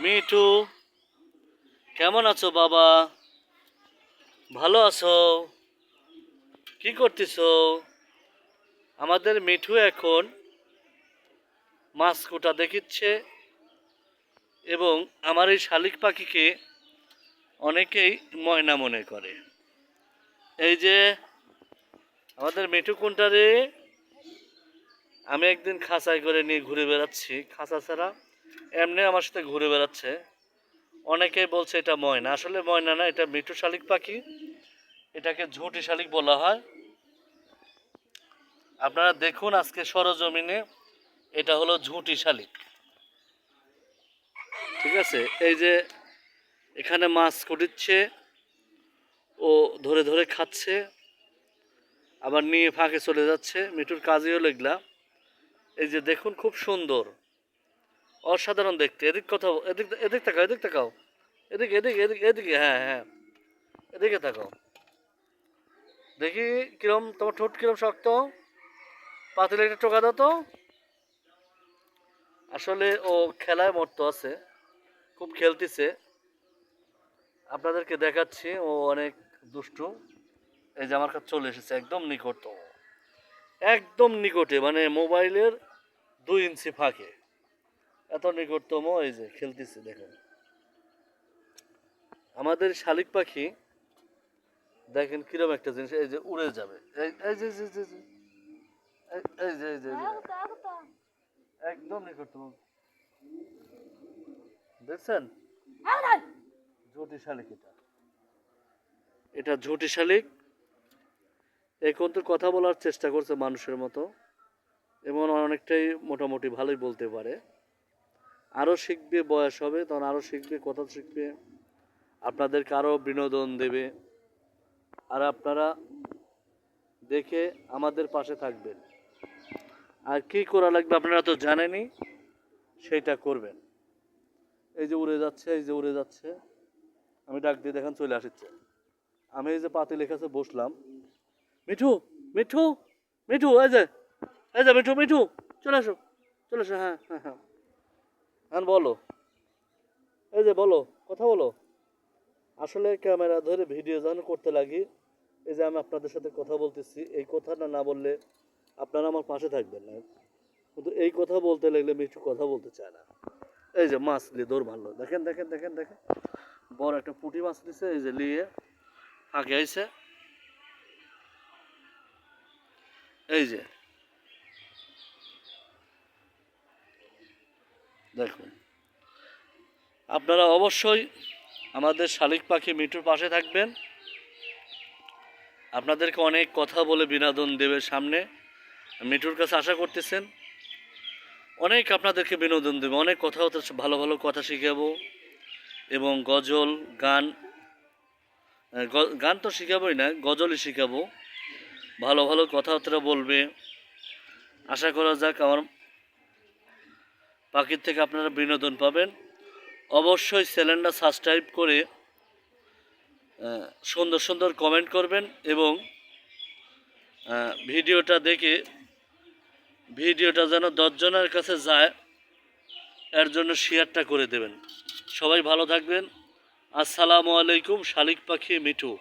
মিঠু, কেমন আছো বাবা? ভালো আছো? কি করতেছো? আমাদের মিঠু এখন মাছ কোটা দেখিচ্ছে এবং আমার এই শালিক পাখিকে অনেকেই ময়না মনে করে। এই যে আমাদের মিঠু কোনটারে আমি একদিন খাঁচায় করে নিয়ে ঘুরে বেড়াচ্ছি, খাঁচা ছাড়া এমনি আমার সাথে ঘুরে বেড়াচ্ছে। অনেকেই বলছে এটা ময়না, আসলে ময়না না, এটা মিঠু শালিক পাখি। এটাকে ঝুঁটি শালিক বলা হয়। আপনারা দেখুন আজকে সরজমিনে, এটা হলো ঝুঁটি শালিক। ঠিক আছে, এই যে এখানে মাছ কুটিচ্ছে, ও ধরে ধরে খাচ্ছে, আবার নিয়ে ফাঁকে চলে যাচ্ছে। মিঠুর কাজই হলো এগুলা। এই যে দেখুন, খুব সুন্দর, অসাধারণ দেখতে। এদিক কোথাও, এদিক এদিক তাকাও, এদিক তাকাও, এদিকে এদিকে এদিকে এদিকে, হ্যাঁ হ্যাঁ, এদিকে তাকাও। দেখি কিরম তোমার ঠোঁট কিরম শক্ত, পাতিলে একটা টোকা দাও তো। আসলে ও খেলায় মরতো আছে, খুব খেলতেছে। আপনাদেরকে দেখাচ্ছি, ও অনেক দুষ্টু। এই যে আমার কাছে চলে এসেছে, একদম নিকটতম, একদম নিকটে, মানে মোবাইলের 2 ইঞ্চি ফাঁকে, এত নিকটতম। এই যে খেলতেছে, দেখেন আমাদের শালিক পাখি। দেখেন কিরম একটা জিনিস, এই যে উড়ে যাবে, এই এই যে যে যে যে, এই যে এই যে একদম নিকটতম, দেখছেন? ঝুঁটি শালিক, এটা এটা ঝুঁটি শালিক। এখন তো কথা বলার চেষ্টা করছে মানুষের মতো, এবং অনেকটাই মোটামুটি ভালোই বলতে পারে। আরও শিখবে, বয়স হবে তখন আরও শিখবে, কথা শিখবে, আপনাদেরকে আরও বিনোদন দেবে। আর আপনারা দেখে আমাদের পাশে থাকবেন। আর কি করা লাগবে আপনারা তো জানেনই, সেইটা করবেন। এই যে উড়ে যাচ্ছে, এই যে উড়ে যাচ্ছে, আমি ডাক দিয়ে দেখেন চলে আসছে। আমি এই যে পাতি লেখাছে বসলাম, মিঠু মিঠু মিঠু, এই যে এই যে মিঠু মিঠু, চলে আসো, চলে আসো, হ্যাঁ হ্যাঁ হ্যাঁ হ্যাঁ, বলো, এই যে বলো, কথা বলো। আসলে ক্যামেরা ধরে ভিডিও যখন করতে লাগি, এই যে আমি আপনাদের সাথে কথা বলতেছি, এই কথাটা না বললে আপনারা আমার পাশে থাকবেন না। কিন্তু এই কথা বলতে লাগলে মিঠু কথা বলতে চায় না। এই যে মাছ নিয়ে দৌড় মারলো, দেখেন দেখেন দেখেন দেখেন, বড় একটা পুঁটি মাছ নিছে, এই যে নিয়ে ফাঁকে আইছে। এই যে দেখুন, আপনারা অবশ্যই আমাদের শালিক পাখি মিঠুর পাশে থাকবেন। আপনাদেরকে অনেক কথা বলে বিনোদন দেবে সামনে, মিঠুর কাছে আশা করতেছেন। অনেক আপনাদেরকে বিনোদন দেবে, অনেক কথা, ভালো ভালো কথা শিখাবো, এবং গজল গান, গান তো শিখাবোই না, গজলই শিখাবো। ভালো ভালো কথাবার্তা বলবে। আশা করা যাক আমার পাখির থেকে আপনারা বিনোদন পাবেন। অবশ্যই চ্যানেলটা সাবস্ক্রাইব করে সুন্দর সুন্দর কমেন্ট করবেন, এবং ভিডিওটা দেখে ভিডিওটা যেন 10 জনের কাছে যায়, এর জন্য শেয়ারটা করে দেবেন। সবাই ভালো থাকবেন। আসসালামু আলাইকুম। শালিক পাখি মিঠু।